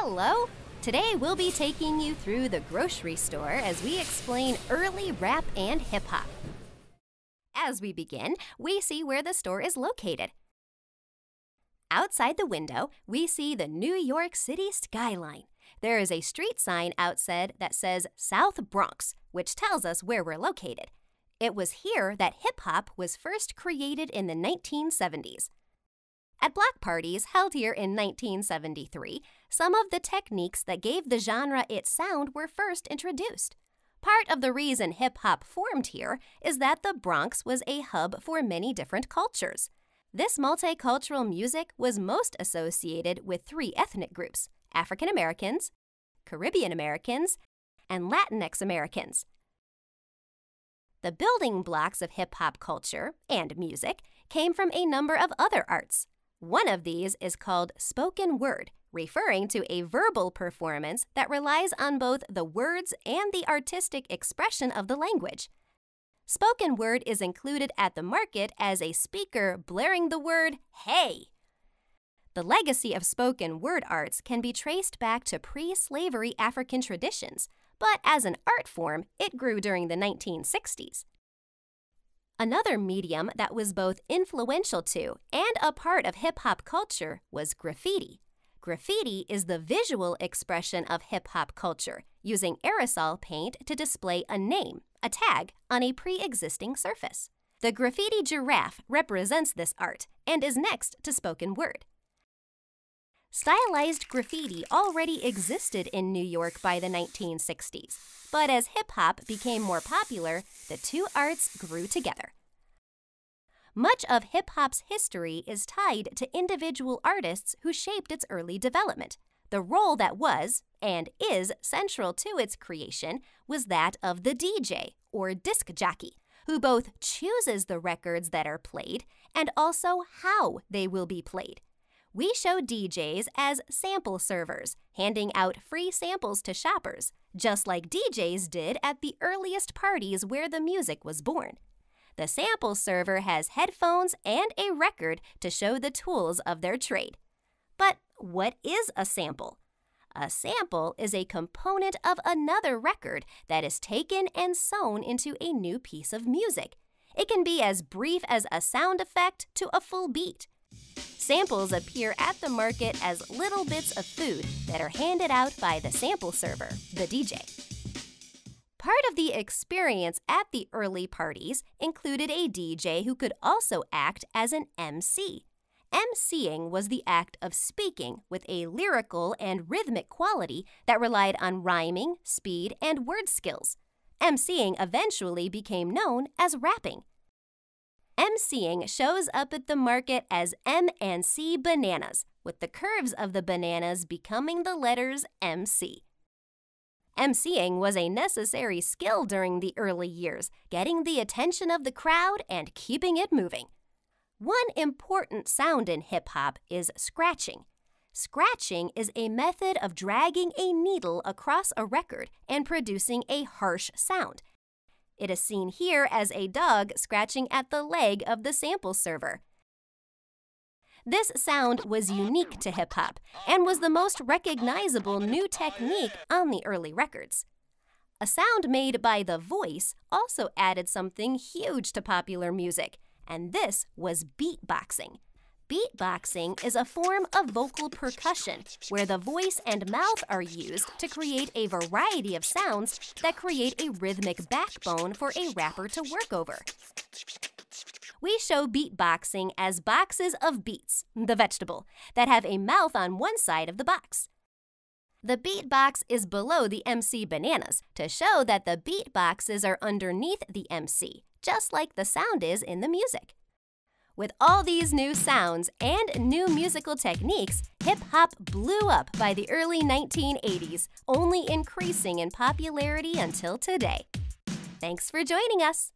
Hello! Today we'll be taking you through the grocery store as we explain early rap and hip-hop. As we begin, we see where the store is located. Outside the window, we see the New York City skyline. There is a street sign outside that says South Bronx, which tells us where we're located. It was here that hip-hop was first created in the 1970s. At block parties held here in 1973, some of the techniques that gave the genre its sound were first introduced. Part of the reason hip-hop formed here is that the Bronx was a hub for many different cultures. This multicultural music was most associated with three ethnic groups: African Americans, Caribbean Americans, and Latinx Americans. The building blocks of hip-hop culture and music came from a number of other arts. One of these is called spoken word, referring to a verbal performance that relies on both the words and the artistic expression of the language. Spoken word is included at the market as a speaker blaring the word, "Hey!" The legacy of spoken word arts can be traced back to pre-slavery African traditions, but as an art form, it grew during the 1960s. Another medium that was both influential to and a part of hip-hop culture was graffiti. Graffiti is the visual expression of hip-hop culture, using aerosol paint to display a name, a tag, on a pre-existing surface. The graffiti giraffe represents this art and is next to spoken word. Stylized graffiti already existed in New York by the 1960s, but as hip-hop became more popular, the two arts grew together. Much of hip-hop's history is tied to individual artists who shaped its early development. The role that was, and is, central to its creation was that of the DJ, or disc jockey, who both chooses the records that are played and also how they will be played. We show DJs as sample servers, handing out free samples to shoppers, just like DJs did at the earliest parties where the music was born. The sample server has headphones and a record to show the tools of their trade. But what is a sample? A sample is a component of another record that is taken and sewn into a new piece of music. It can be as brief as a sound effect to a full beat. Samples appear at the market as little bits of food that are handed out by the sample server, the DJ. Part of the experience at the early parties included a DJ who could also act as an MC. Emceeing was the act of speaking with a lyrical and rhythmic quality that relied on rhyming, speed, and word skills. Emceeing eventually became known as rapping. Emceeing shows up at the market as M and C bananas, with the curves of the bananas becoming the letters MC. Emceeing was a necessary skill during the early years, getting the attention of the crowd and keeping it moving. One important sound in hip-hop is scratching. Scratching is a method of dragging a needle across a record and producing a harsh sound. It is seen here as a dog scratching at the leg of the sample server. This sound was unique to hip-hop and was the most recognizable new technique on the early records. A sound made by the voice also added something huge to popular music, and this was beatboxing. Beatboxing is a form of vocal percussion where the voice and mouth are used to create a variety of sounds that create a rhythmic backbone for a rapper to work over. We show beatboxing as boxes of beets, the vegetable, that have a mouth on one side of the box. The beatbox is below the MC bananas to show that the beatboxes are underneath the MC, just like the sound is in the music. With all these new sounds and new musical techniques, hip-hop blew up by the early 1980s, only increasing in popularity until today. Thanks for joining us!